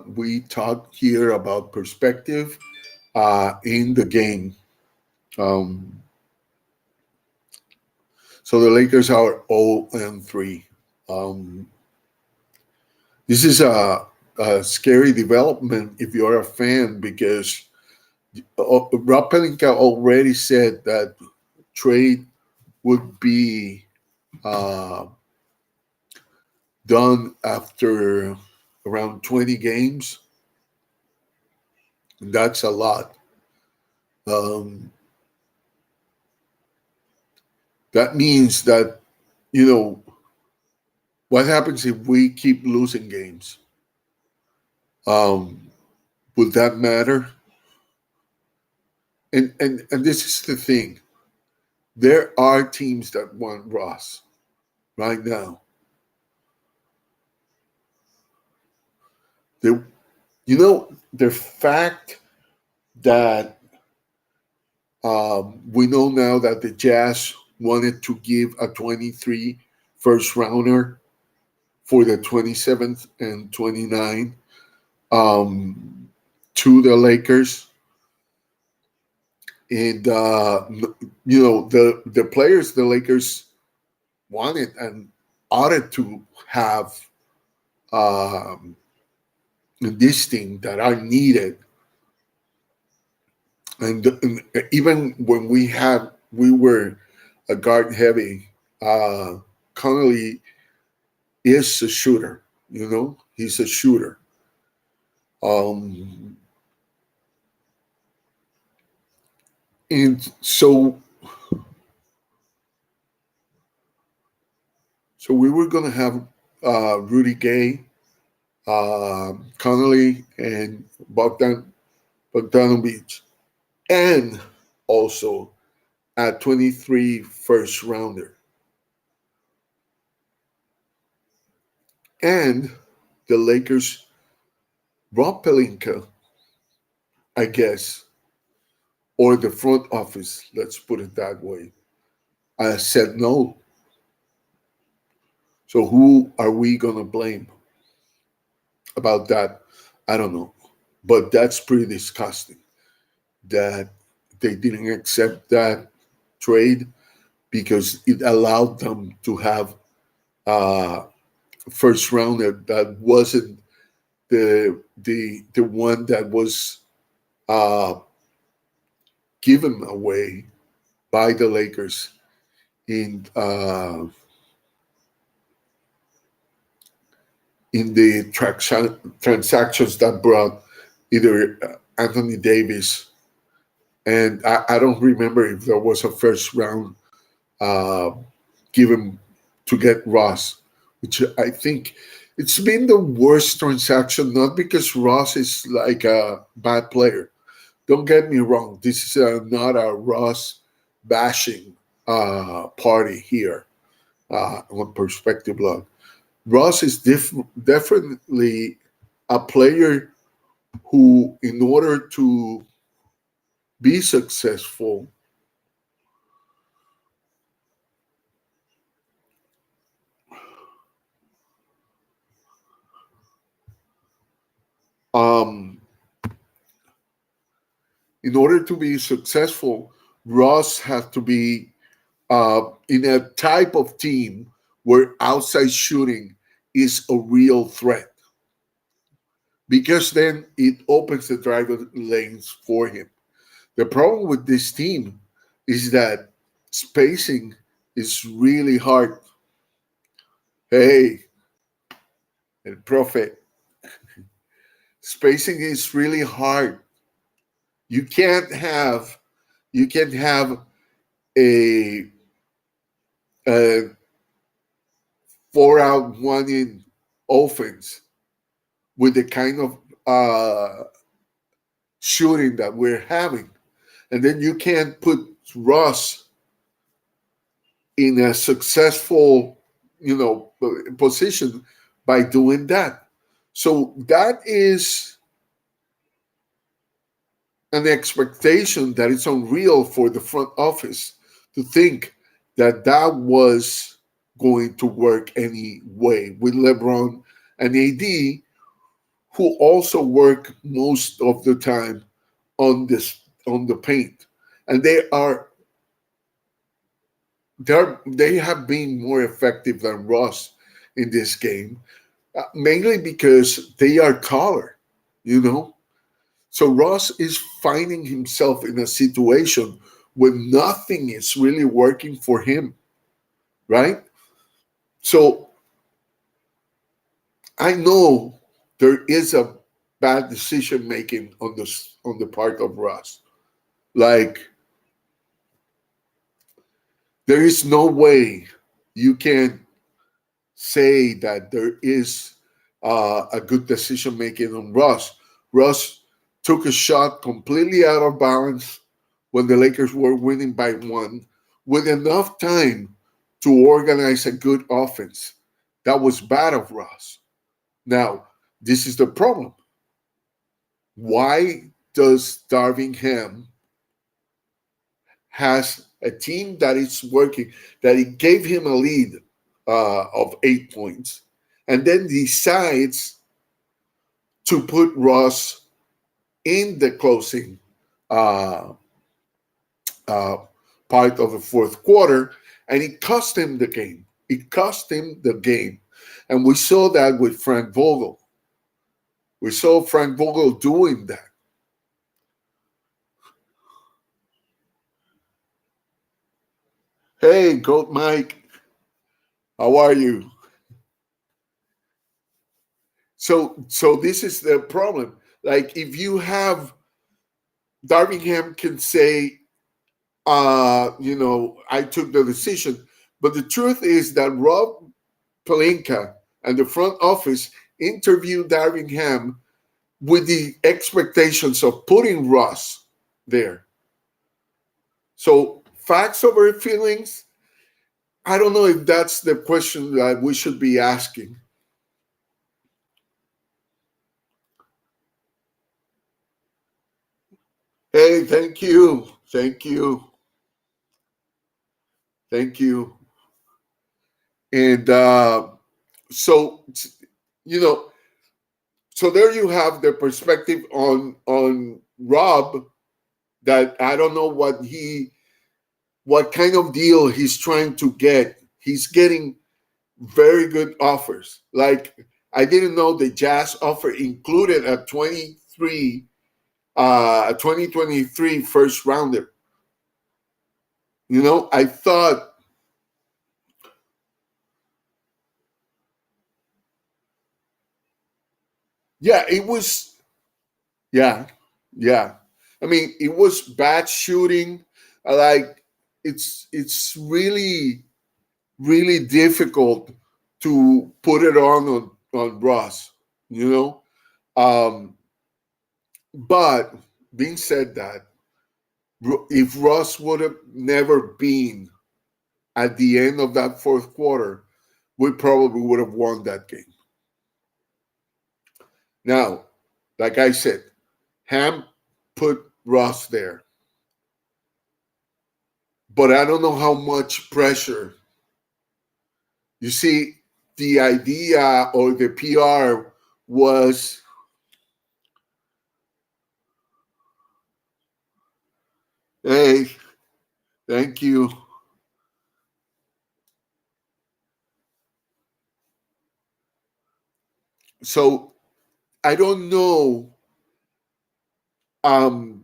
We talk here about perspective in the game. Um, so the Lakers are 0-3. Um, this is a scary development if you're a fan because Rob Pelinka already said that trade would be uh, done after around 20 games. That's a lot. Um, that means that, you know, what happens if we keep losing games? Um, would that matter? And this is the thing. There are teams that want Ross right now. The the fact that we know now that the Jazz wanted to give a 23 first rounder for the 27th and 29 to the Lakers. And, the players the Lakers wanted and ought to have this thing that are needed. And even when we were a guard heavy, Connolly is a shooter. He's a shooter. And so we were gonna have Rudy Gay, Connolly, and Bogdanovich, and also a 23 first rounder. And the Lakers, Rob Pelinka, I guess, or the front office, let's put it that way, said no. So who are we going to blame about that? I don't know. But that's pretty disgusting that they didn't accept that trade because it allowed them to have first rounder that wasn't the one that was given away by the Lakers in the transactions that brought either Anthony Davis, and I don't remember if there was a first round uh, given to get Ross, which I think it's been the worst transaction, not because Ross is like a bad player. Don't get me wrong. This is not a Ross bashing party here on Perspective Blog. Ross is definitely a player who, in order to be successful, um, Ross has to be in a type of team where outside shooting is a real threat, because then it opens the driver lanes for him. The problem with this team is that spacing is really hard. Hey, El Profe, spacing is really hard. You can't have a, a 4-out 1-in offense with the kind of shooting that we're having, and then you can't put Ross in a successful, position by doing that. So that is an expectation that it's unreal for the front office to think that that was going to work anyway with LeBron and AD, who also work most of the time on the paint, and they have been more effective than Russ in this game, mainly because they are taller, you know. So Ross is finding himself in a situation where nothing is really working for him, right? So I know there is a bad decision making on the part of Ross. Like there is no way you can say that there is a good decision making on Russ. Russ took a shot completely out of balance when the Lakers were winning by one with enough time to organize a good offense. That was bad of Russ. Now, this is the problem. Why does Darvin Ham has a team that is working, that it gave him a lead of 8 points, and then decides to put Ross in the closing uh, uh, part of the fourth quarter, and it cost him the game. It cost him the game. And we saw that with Frank Vogel. We saw Frank Vogel doing that. Hey, Goat Mike, how are you? So this is the problem. Like if you have Darvin Ham can say, I took the decision. But the truth is that Rob Pelinka and the front office interviewed Darvin Ham with the expectations of putting Ross there. So facts over feelings, I don't know if that's the question that we should be asking. Hey, thank you. Thank you. Thank you. And so, you know, so there you have the perspective on Rob, that I don't know what kind of deal he's trying to get. He's getting very good offers. Like I didn't know the Jazz offer included a 2023 first rounder. I thought, yeah, it was, yeah, yeah. I mean, it was bad shooting. Like it's really difficult to put it on Ross, you know. Um, but being said that, if Ross would have never been at the end of that fourth quarter, we probably would have won that game. Now, like I said, Ham put Ross there, but I don't know how much pressure. You see, the idea or the PR was, hey, thank you. So I don't know. Um,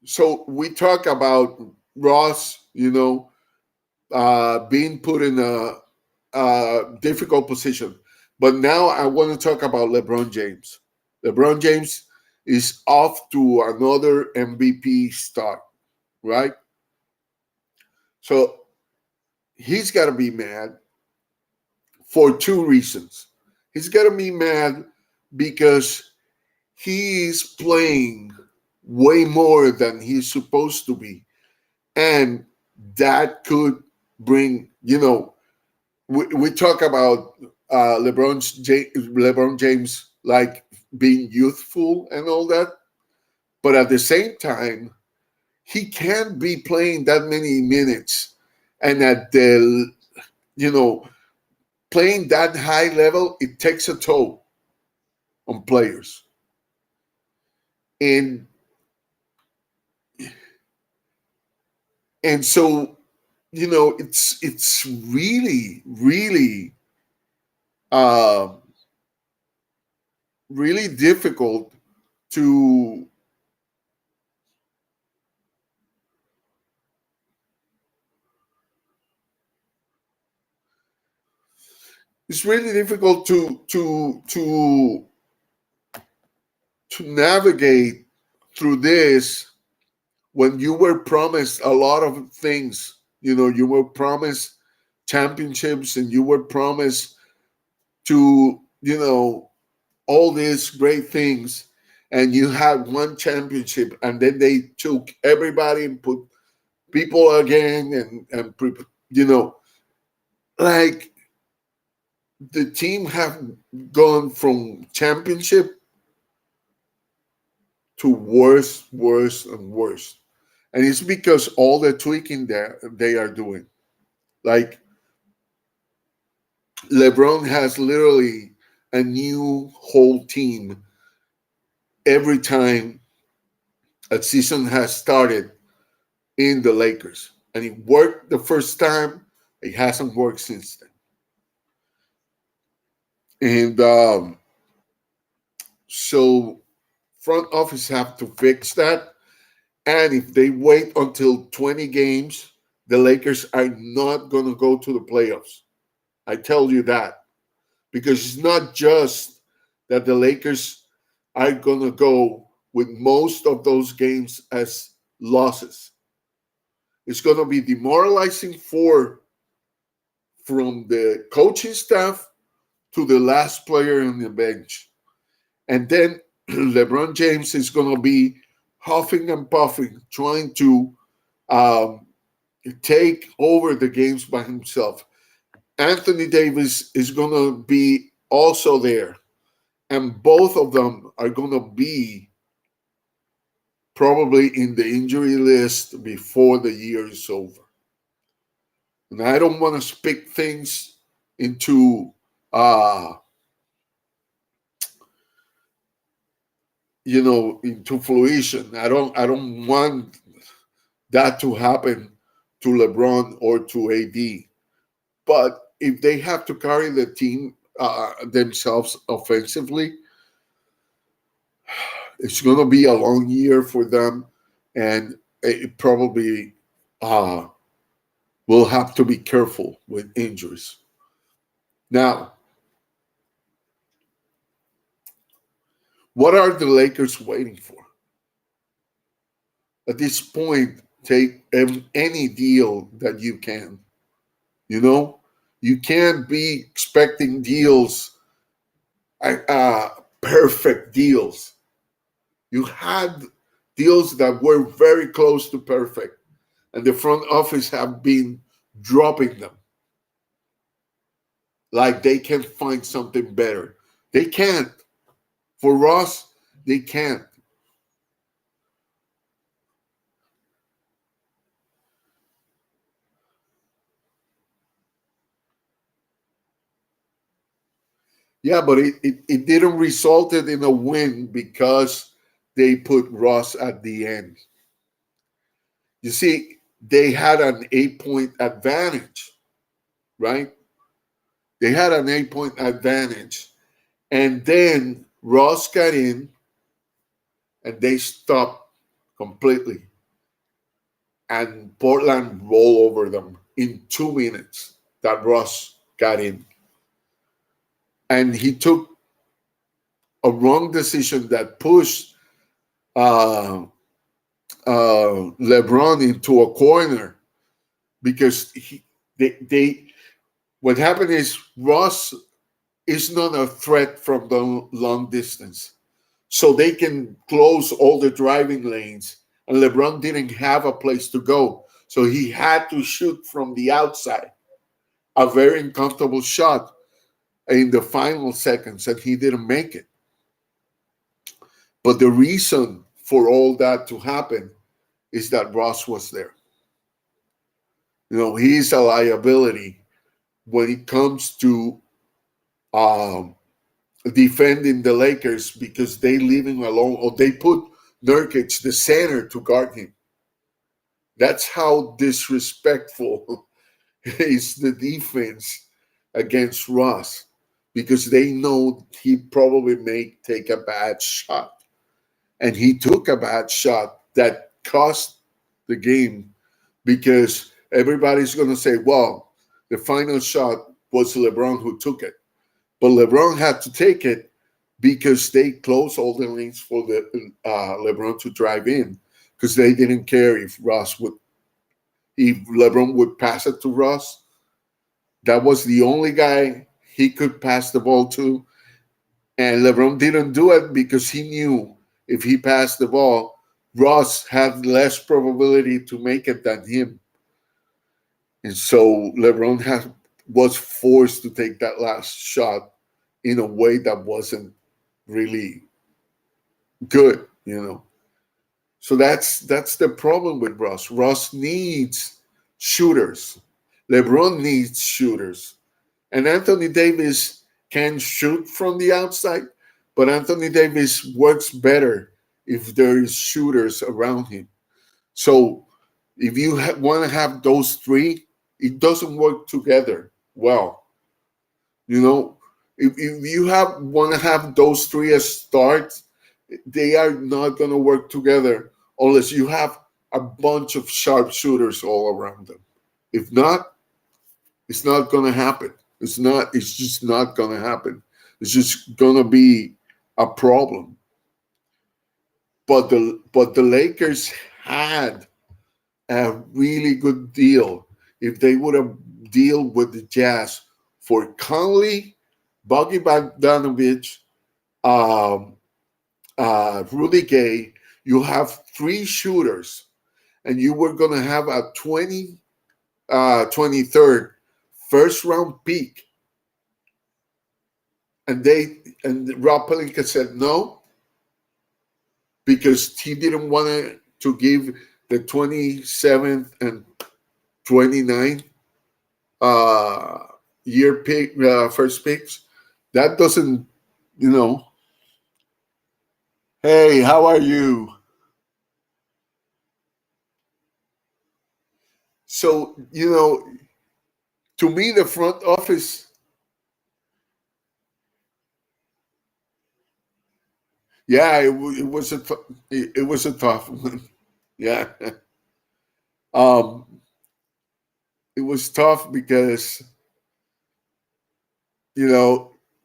so we talk about Ross, being put in a difficult position. But now I want to talk about LeBron James. LeBron James is off to another MVP start, right? So he's got to be mad for two reasons. He's got to be mad because he's playing way more than he's supposed to be. And that could bring, we talk about LeBron James like being youthful and all that, but at the same time, he can't be playing that many minutes and at the playing that high level. It takes a toll on players. And so, it's really, really, uh, really difficult to it's really difficult to navigate through this when you were promised a lot of things. You were promised championships, and you were promised to, all these great things, and you had one championship, and then they took everybody and put people again, like the team have gone from championship to worse, worse, and worse. And it's because all the tweaking that they are doing. Like, LeBron has literally a new whole team every time a season has started in the Lakers. And it worked the first time. It hasn't worked since then. And so front office have to fix that. And if they wait until 20 games, the Lakers are not going to go to the playoffs. I tell you that. Because it's not just that the Lakers are going to go with most of those games as losses. It's going to be demoralizing from the coaching staff to the last player on the bench. And then LeBron James is going to be huffing and puffing, trying to take over the games by himself. Anthony Davis is going to be also there. And both of them are going to be probably in the injury list before the year is over. And I don't want to speak things into into fruition. I don't want that to happen to LeBron or to AD. But if they have to carry the team themselves offensively, it's going to be a long year for them, and it probably will have to be careful with injuries. Now, what are the Lakers waiting for? At this point, take any deal that you can. You can't be expecting deals, perfect deals. You had deals that were very close to perfect, and the front office have been dropping them. Like they can find something better. They can't. For Ross, they can't. Yeah, but it didn't result in a win because they put Ross at the end. You see, they had an 8-point advantage, right? They had an 8-point advantage. And then Ross got in and they stopped completely. And Portland rolled over them in 2 minutes that Ross got in. And he took a wrong decision that pushed LeBron into a corner because what happened is Ross is not a threat from the long distance. So they can close all the driving lanes, and LeBron didn't have a place to go. So he had to shoot from the outside, a very uncomfortable shot in the final seconds, and he didn't make it. But the reason for all that to happen is that Ross was there. He's a liability when it comes to defending the Lakers because they leave him alone, or they put Nurkic, the center, to guard him. That's how disrespectful is the defense against Russ, because they know he probably may take a bad shot. And he took a bad shot that cost the game, because everybody's going to say, well, the final shot was LeBron who took it. But LeBron had to take it because they closed all the lanes for LeBron to drive in, because they didn't care if LeBron would pass it to Russ. That was the only guy he could pass the ball to. And LeBron didn't do it because he knew if he passed the ball, Russ had less probability to make it than him. And so LeBron was forced to take that last shot in a way that wasn't really good, So that's the problem with Russ. Russ needs shooters. LeBron needs shooters. And Anthony Davis can shoot from the outside, but Anthony Davis works better if there is shooters around him. So if you want to have those three, it doesn't work together well. If you want to have those three as starts, they are not going to work together unless you have a bunch of sharp shooters all around them. If not, it's not going to happen. It's just not going to happen. It's just going to be a problem. But the Lakers had a really good deal if they would have dealt with the Jazz for Conley, Bogey Bogdanovic, Rudy Gay. You have three shooters, and you were going to have a 23rd first round pick. And Rob Pelinka said no, because he didn't want to give the 27th and 29th year pick, first picks. That doesn't, Hey, how are you? So, to me, the front office, yeah, it was a tough one. Yeah. It was tough because,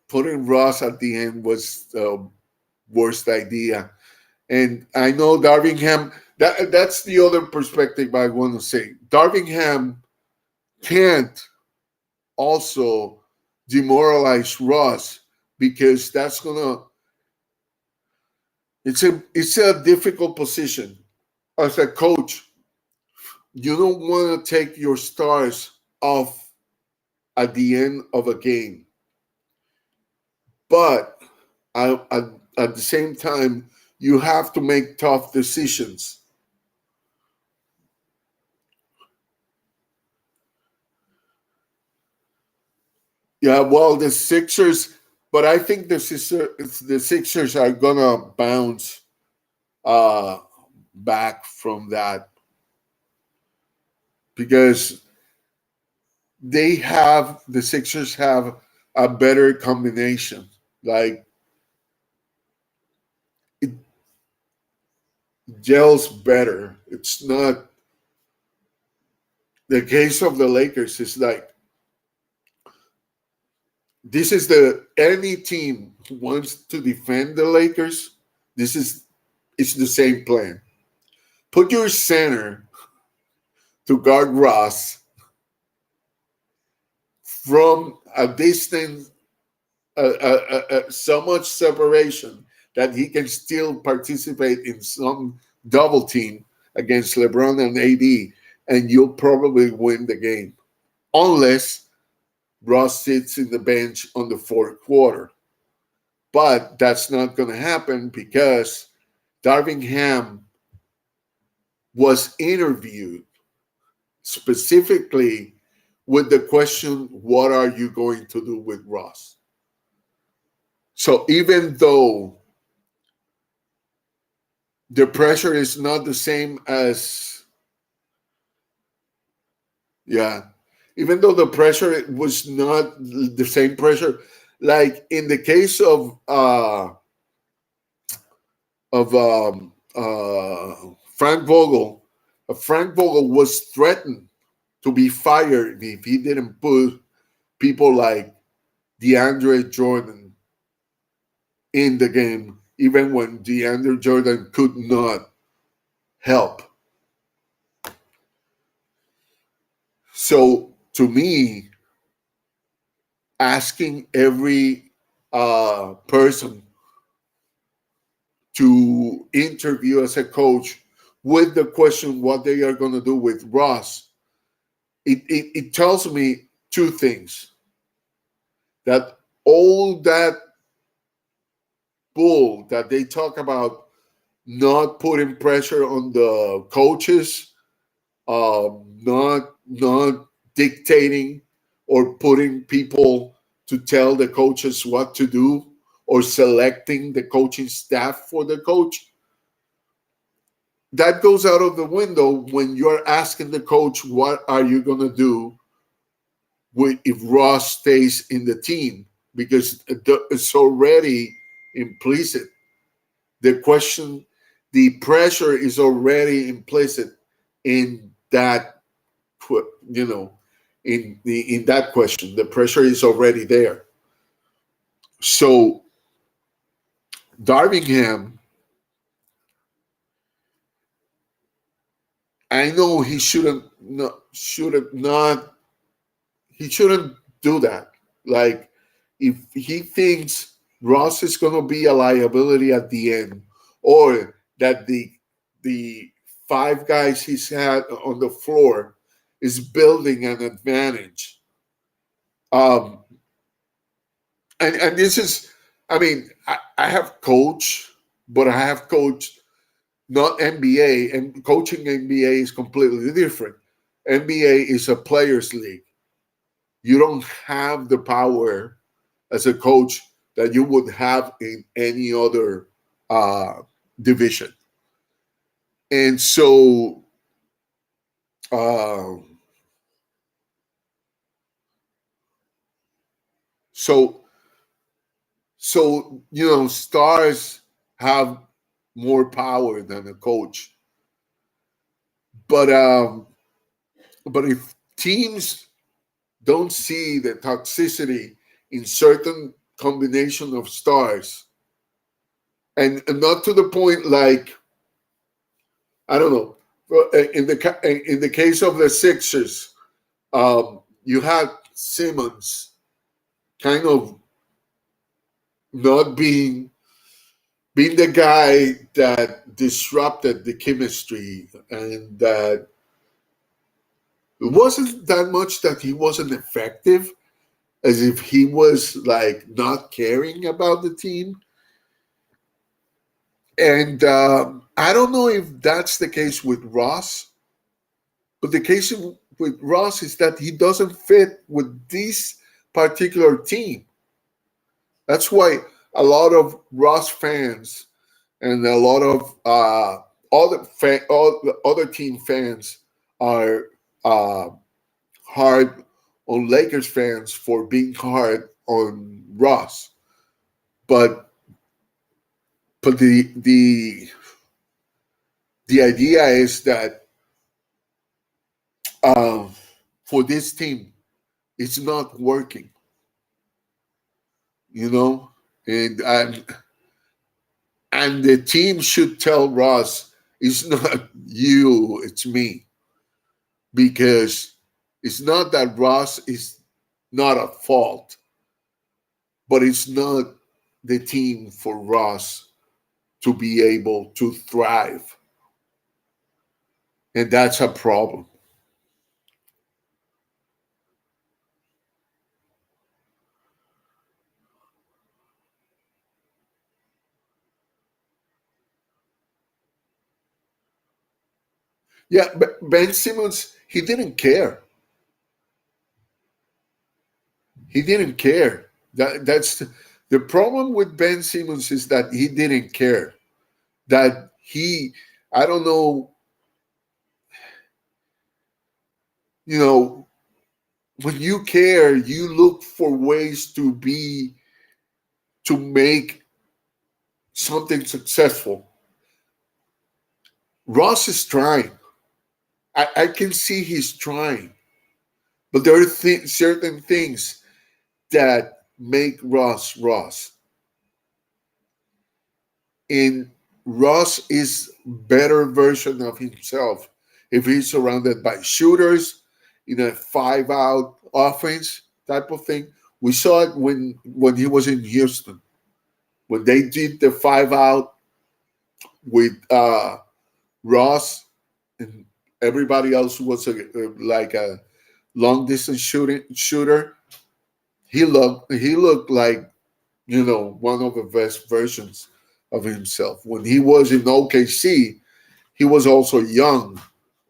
putting Ross at the end was the worst idea. And I know Darvin Ham, that's the other perspective I want to say. Darvin Ham can't also demoralize Ross, because that's it's a difficult position. As a coach, you don't want to take your stars off at the end of a game. But at the same time, you have to make tough decisions. Yeah, well, the Sixers, but I think the Sixers are gonna bounce back from that, because the Sixers have a better combination. Like, it gels better. It's not the case of the Lakers. Is like, this is any team who wants to defend the Lakers, it's the same plan. Put your center to guard Ross from a distance, so much separation that he can still participate in some double team against LeBron and AD, and you'll probably win the game, unless Ross sits in the bench on the fourth quarter. But that's not going to happen, because Darvin Ham was interviewed specifically with the question, what are you going to do with Ross? So even though the pressure is not the same as, yeah, even though the pressure was not the same pressure, like in the case of Frank Vogel, Frank Vogel was threatened to be fired if he didn't put people like DeAndre Jordan in the game, even when DeAndre Jordan could not help. So to me, asking every person to interview as a coach with the question what they are going to do with Ross, it tells me two things. That all that bull that they talk about not putting pressure on the coaches, not dictating or putting people to tell the coaches what to do or selecting the coaching staff for the coach. That goes out of the window when you're asking the coach, what are you going to do if Ross stays in the team? Because it's already implicit. The question, the pressure is already implicit in that, in that question. The pressure is already there. So Darvin Ham, I know he shouldn't do that. Like, if he thinks Ross is going to be a liability at the end, or that the five guys he's had on the floor is building an advantage. Um, and this is, I mean, I have coached, but I have coached not NBA, and coaching NBA is completely different. NBA is a players' league. You don't have the power as a coach that you would have in any other division. And so, uh, so, stars have more power than a coach. But if teams don't see the toxicity in certain combination of stars, and not to the point like, I don't know, in the case of the Sixers, you had Simmons kind of not being the guy that disrupted the chemistry, and that it wasn't that much that he wasn't effective, as if he was like not caring about the team. And I don't know if that's the case with Ross, but the case with Ross is that he doesn't fit with this particular team. That's why a lot of Ross fans and a lot of all the other team fans are uh, hard on Lakers fans for being hard on Ross. But the idea is that um, for this team, it's not working, you know, and the team should tell Ross, it's not you, it's me, because it's not that Ross is not at fault, but it's not the team for Ross to be able to thrive, and that's a problem. Yeah, but Ben Simmons, he didn't care. He didn't care. That's The problem with Ben Simmons is that he didn't care. That I don't know, you know, when you care, you look for ways to make something successful. Ross is trying. I can see he's trying, but there are certain things that make Ross Ross. And Ross is better version of himself if he's surrounded by shooters in a 5-out offense type of thing. We saw it when he was in Houston. When they did the 5-out with Ross and everybody else was like a long distance shooter. He looked like one of the best versions of himself. When he was in OKC, he was also young,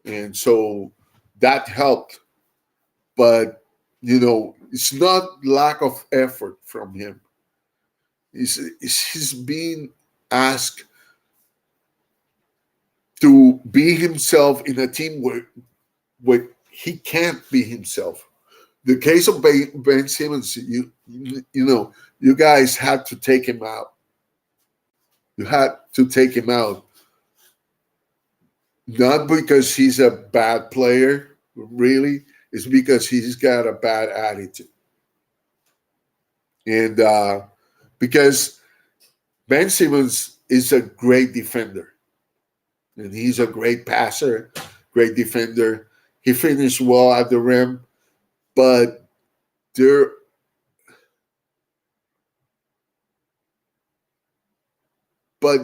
and so that helped. But it's not lack of effort from him. He's being asked to be himself in a team where he can't be himself. The case of Ben Simmons, you guys had to take him out. You had to take him out, not because he's a bad player, really. It's because he's got a bad attitude, and because Ben Simmons is a great defender, and he's a great passer, great defender. He finished well at the rim, but there, but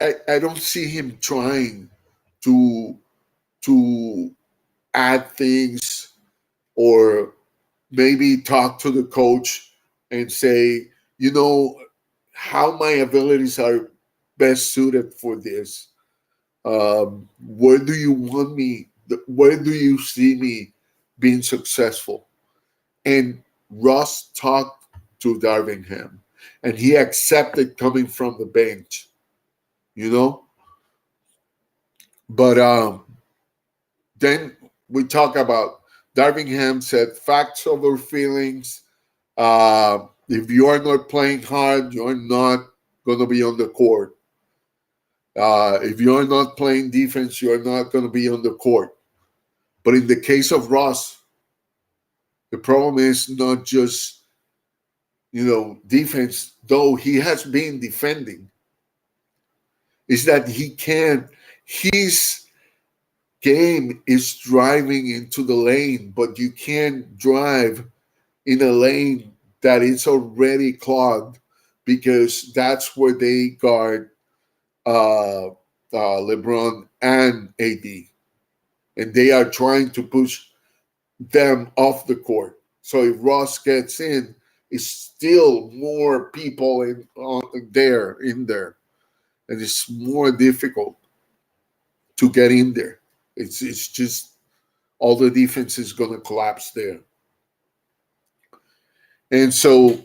I don't see him trying to to add things or maybe talk to the coach and say, how my abilities are best suited for this. Where do you want me? Where do you see me being successful? And Ross talked to Darvin Ham, and he accepted coming from the bench, you know. But then we talk about Darvin Ham said facts over feelings. If you are not playing hard, you're not going to be on the court. If you're not playing defense, you're not going to be on the court. But in the case of Ross, the problem is not just, defense, though he has been defending, is that his game is driving into the lane, but you can't drive in a lane that is already clogged because that's where they guard LeBron and AD. And they are trying to push them off the court. So if Ross gets in, it's still more people in there, and it's more difficult to get in there. It's just all the defense is going to collapse there. And so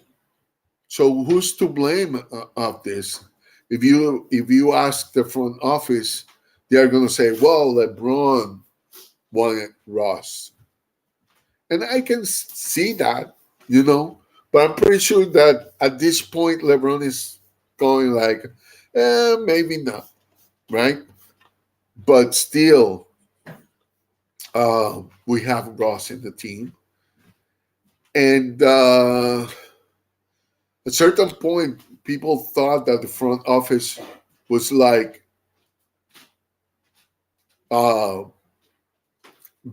who's to blame of this? If you ask the front office, they are going to say, "Well, LeBron wanted Ross," and I can see that, But I'm pretty sure that at this point, LeBron is going like, maybe not, right? But still, we have Ross in the team, and at a certain point, people thought that the front office was like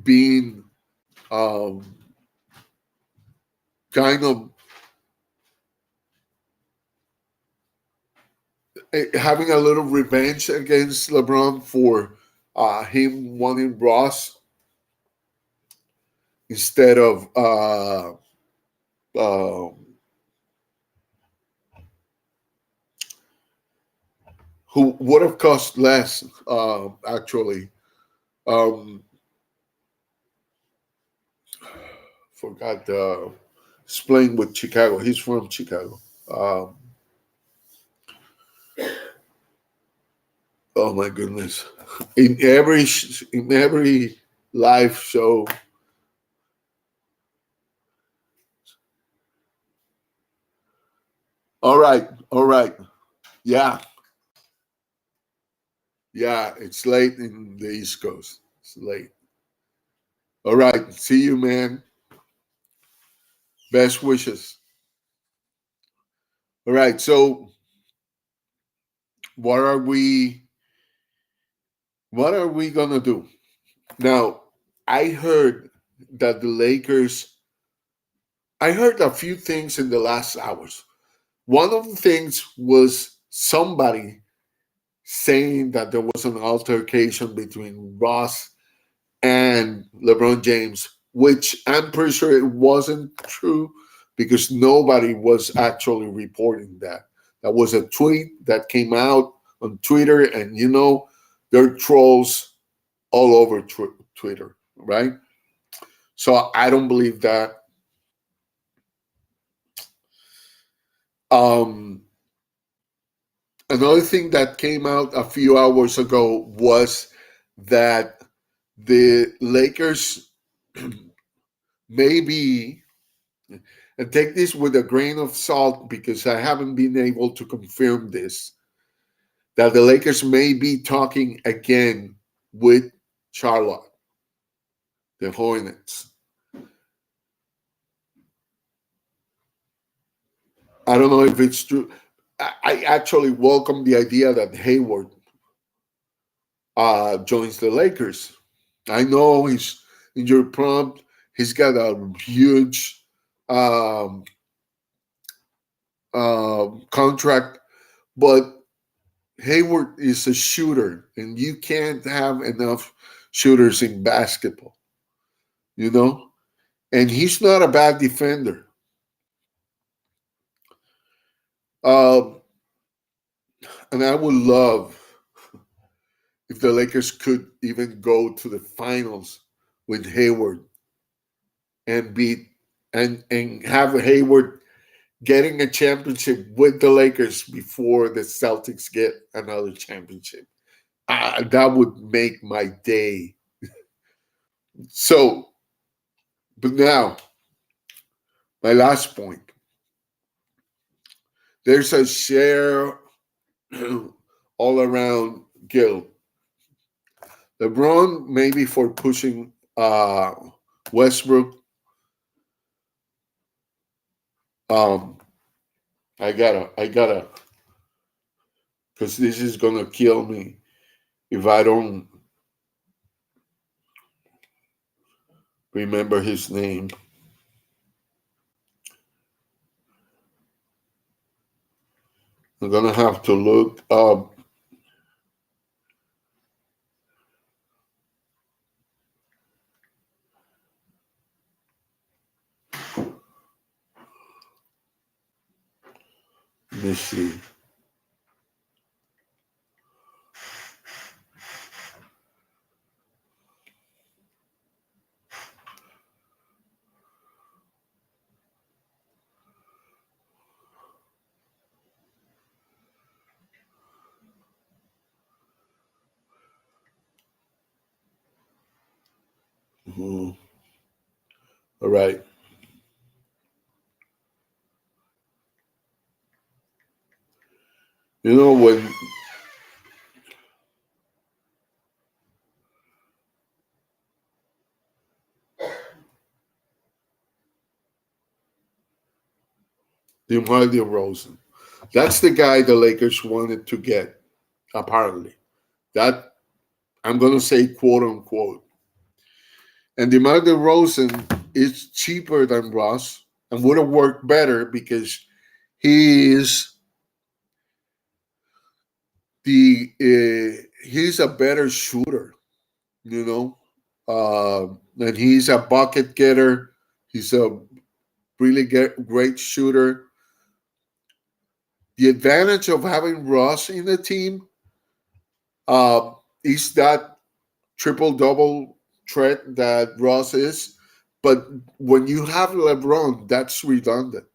being kind of having a little revenge against LeBron for him wanting Ross instead of who would have cost less, actually. Um, Forgot He's playing with Chicago. He's from Chicago. Oh my goodness! In every live show, all right, all right. Yeah, yeah. It's late in the East Coast. It's late. All right. See you, man. Best wishes. All right. So, what are we? What are we gonna do now? I heard that the Lakers. I heard a few things in the last hours. One of the things was somebody saying that there was an altercation between Ross and LeBron James, which I'm pretty sure it wasn't true because nobody was actually reporting that. That was a tweet that came out on Twitter, and there are trolls all over Twitter, right? So I don't believe that. Um, Another thing that came out a few hours ago was that the Lakers maybe, and take this with a grain of salt because I haven't been able to confirm this, that the Lakers may be talking again with Charlotte, the Hornets. I don't know if it's true. I actually welcome the idea that Hayward joins the Lakers. I know he's injury prompt. He's got a huge um, contract, but Hayward is a shooter, and you can't have enough shooters in basketball, you know? And he's not a bad defender. Um, and I would love if the Lakers could even go to the finals with Hayward and beat and have Hayward getting a championship with the Lakers before the Celtics get another championship. That would make my day. So, but now, my last point. There's a share all around guilt. LeBron maybe for pushing Westbrook. Um, I gotta, because this is gonna kill me if I don't remember his name. I'm gonna have to look up. Let me see. Mhm. All right. You know when DeMar DeRozan, that's the guy the Lakers wanted to get. Apparently, that I'm gonna say quote unquote. And DeMar DeRozan is cheaper than Ross and would have worked better because he is he's a better shooter, you know, and he's a bucket getter. He's a really great shooter. The advantage of having Ross in the team uh, is that triple double threat that Ross is, But when you have LeBron, that's redundant.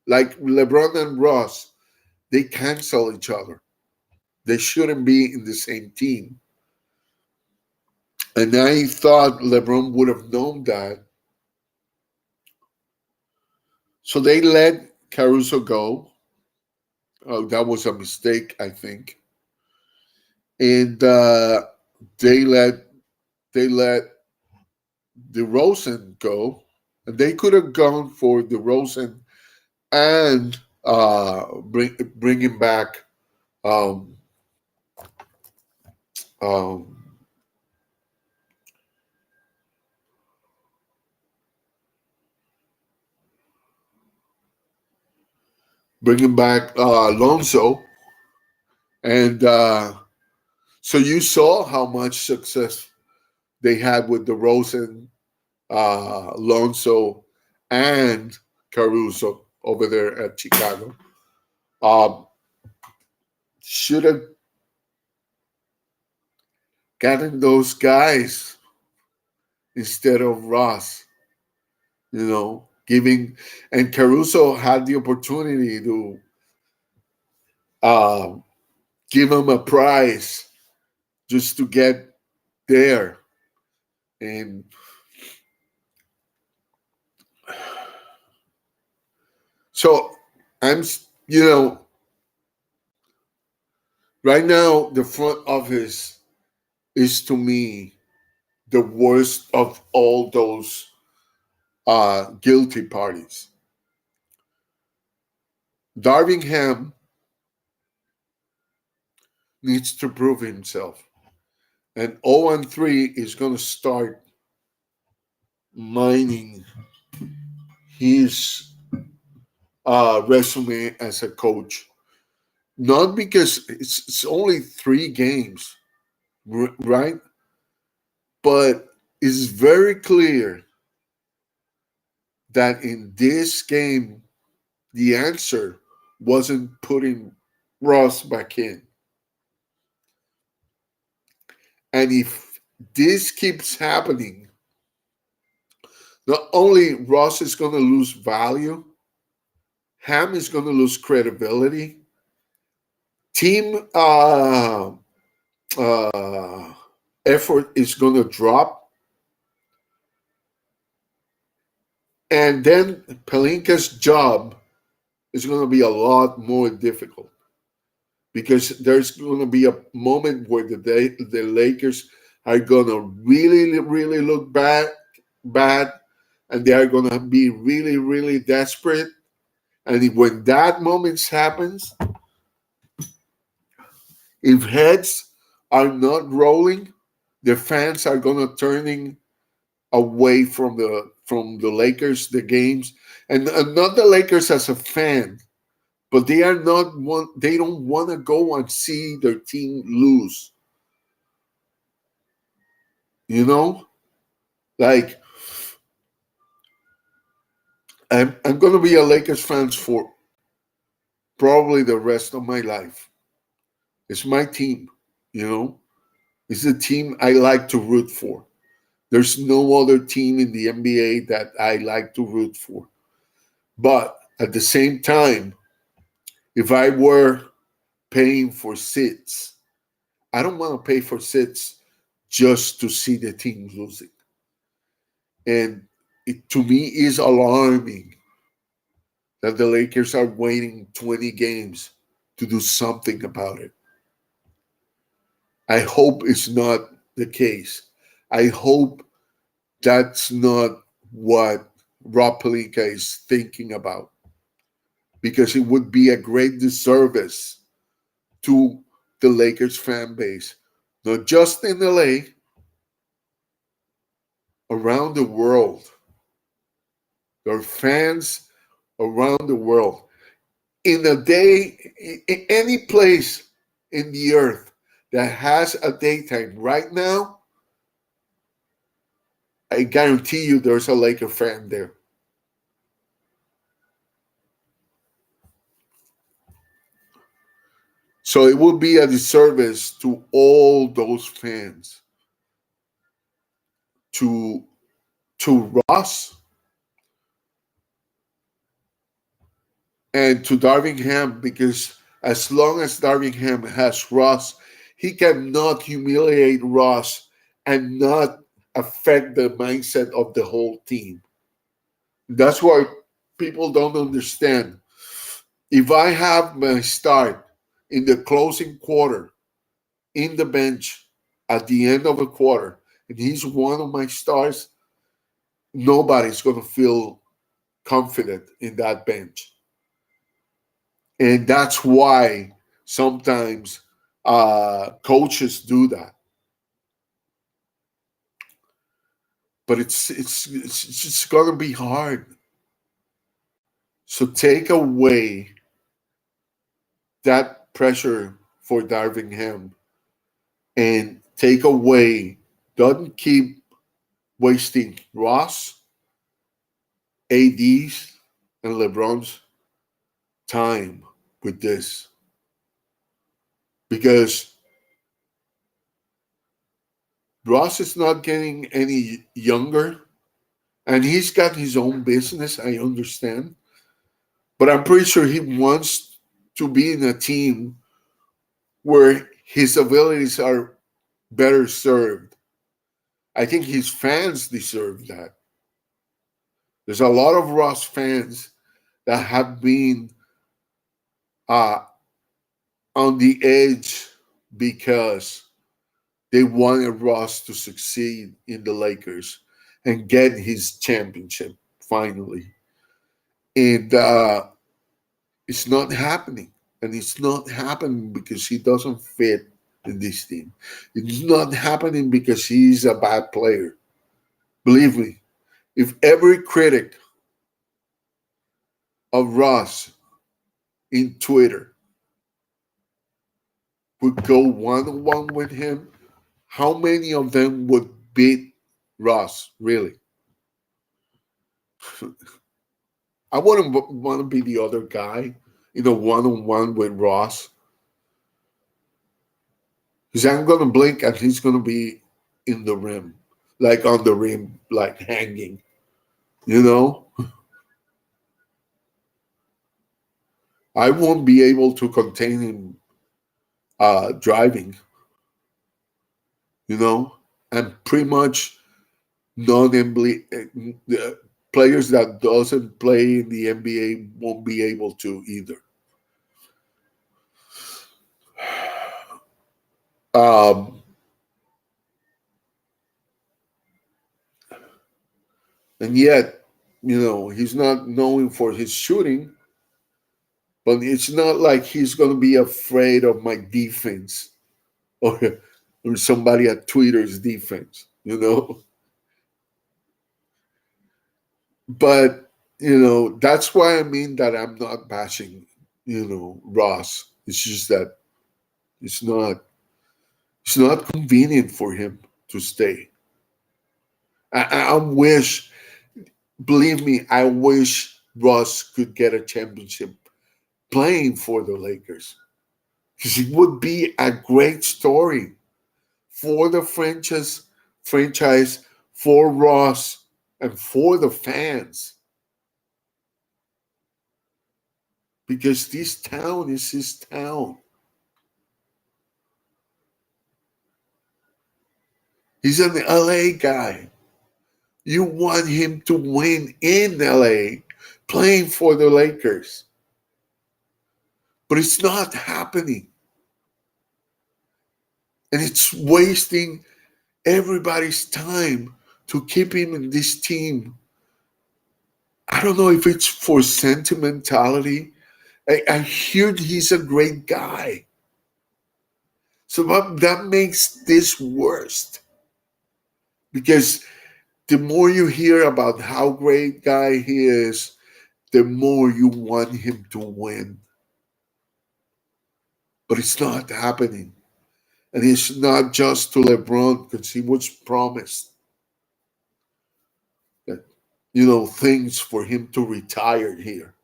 Like LeBron and Ross, they cancel each other. They shouldn't be in the same team. And I thought LeBron would have known that. So they let Caruso go. Oh, that was a mistake, I think. And they let DeRozan go, and they could have gone for DeRozan and bringing back um, um, Lonzo, and so you saw how much success they had with DeRozan, Lonzo, and Caruso over there at Chicago. Um, should have gotten those guys instead of Ross, giving, and Caruso had the opportunity to uh, give him a prize just to get there. And so I'm, right now, the front office is to me the worst of all those guilty parties. Darvin Ham needs to prove himself. And 0-3 is going to start mining his resume as a coach. Not because it's only 3 games, right? But it's very clear that in this game, the answer wasn't putting Ross back in. And if this keeps happening, not only Ross is going to lose value, Ham is going to lose credibility, team effort is going to drop, and then Pelinka's job is going to be a lot more difficult because there's going to be a moment where the Lakers are going to really, really look bad, and they are going to be really, really desperate. And when that moment happens, if heads are not rolling, the fans are going to turning away from the Lakers, the games, and not the Lakers as a fan, but they are not one. They don't want to go and see their team lose. Like I'm going to be a Lakers fan for probably the rest of my life. It's my team. It's the team I like to root for. There's no other team in the NBA that I like to root for. But at the same time, if I were paying for seats, I don't want to pay for seats just to see the team losing. And it, to me, is alarming that the Lakers are waiting 20 games to do something about it. I hope it's not the case. I hope that's not what Rob Pelinka is thinking about, because it would be a great disservice to the Lakers fan base, not just in LA, around the world. There are fans around the world. In a day, in any place in the earth that has a daytime right now, I guarantee you there's a Laker fan there. So it would be a disservice to all those fans to to Ross and to Darvin Ham, because as long as Darvin Ham has Ross, he cannot humiliate Ross and not affect the mindset of the whole team. That's why people don't understand. If I have my start in the closing quarter in the bench at the end of a quarter, and he's one of my stars, nobody's going to feel confident in that bench. And that's why sometimes coaches do that. But it's just going to be hard. So take away that pressure for Darvin Ham and take away, don't keep wasting Ross, AD's, and LeBron's time with this. Because Ross is not getting any younger, and he's got his own business, I understand. But I'm pretty sure he wants to be in a team where his abilities are better served. I think his fans deserve that. There's a lot of Ross fans that have been on the edge because they wanted Ross to succeed in the Lakers and get his championship finally. And it's not happening. And it's not happening because he doesn't fit in this team. It's not happening because he's a bad player. Believe me, if every critic of Ross in Twitter would go one-on-one with him, how many of them would beat Ross, really? I wouldn't want to be the other guy in a one-on-one with Ross. Because I'm going to blink and he's going to be in the rim, like on the rim, like hanging, you know? I won't be able to contain him driving, you know? And pretty much non-NBA players that doesn't play in the NBA won't be able to either. And yet, you know, he's not known for his shooting, but it's not like he's going to be afraid of my defense or somebody at Twitter's defense, you know? But, you know, that's why I mean that I'm not bashing, you know, Ross. It's just that it's not convenient for him to stay. I wish, believe me, I wish Ross could get a championship playing for the Lakers, because it would be a great story for the franchise, for Ross, and for the fans. Because this town is his town. He's an LA guy. You want him to win in LA, playing for the Lakers. But it's not happening. And it's wasting everybody's time to keep him in this team. I don't know if it's for sentimentality. I hear he's a great guy. So that makes this worse. Because the more you hear about how great guy he is, the more you want him to win. But it's not happening. And it's not just to LeBron, because he was promised that, you know, things for him to retire here.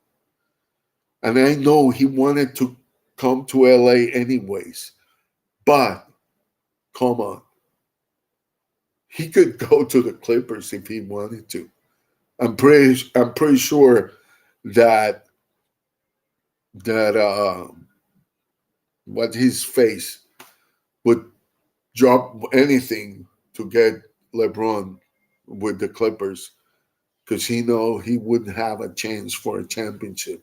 And I know he wanted to come to LA anyways. But, come on. he could go to the Clippers if he wanted to. I'm pretty sure that that what his face would drop anything to get LeBron with the Clippers because he know he wouldn't have a chance for a championship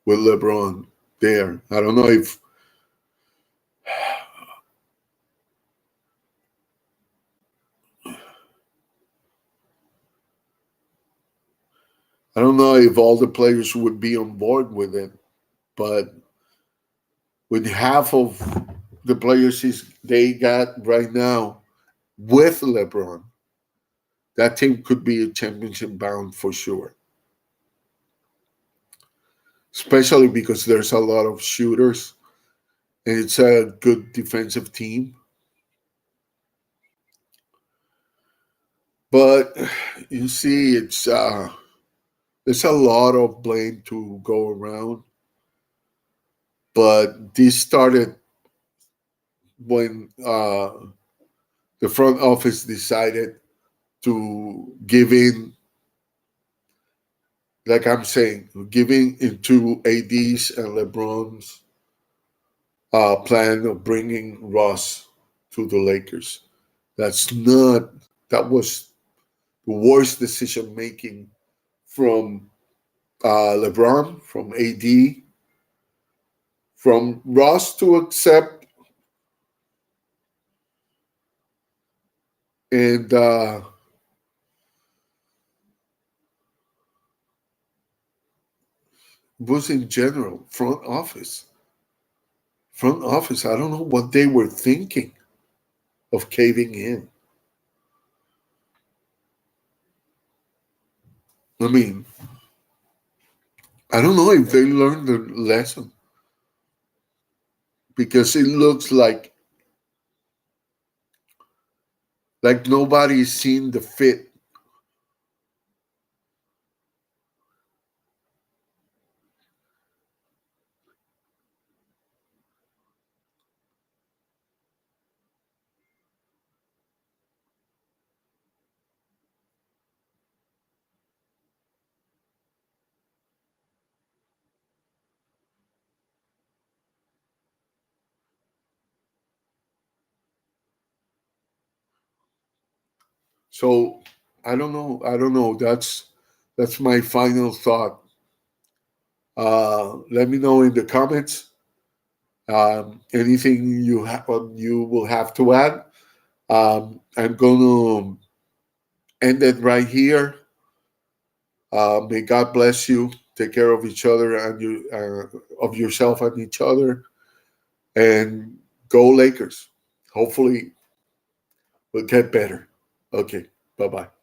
with LeBron there. I don't know if all the players would be on board with it, but with half of the players they got right now with LeBron, that team could be a championship bound for sure. Especially because there's a lot of shooters and it's a good defensive team. But you see, there's a lot of blame to go around. But this started when the front office decided to give in, like I'm saying, giving into AD's and LeBron's plan of bringing Ross to the Lakers. That was the worst decision making from LeBron, from AD, from Ross to accept, and was in general front office. Front office, I don't know what they were thinking of caving in. I mean, I don't know if they learned the lesson because it looks like nobody's seen the fit. So I don't know. I don't know. That's my final thought. Let me know in the comments anything you will have to add. I'm going to end it right here. May God bless you. Take care of each other and of yourself and each other, and go Lakers. Hopefully, we'll get better. Okay. Bye bye.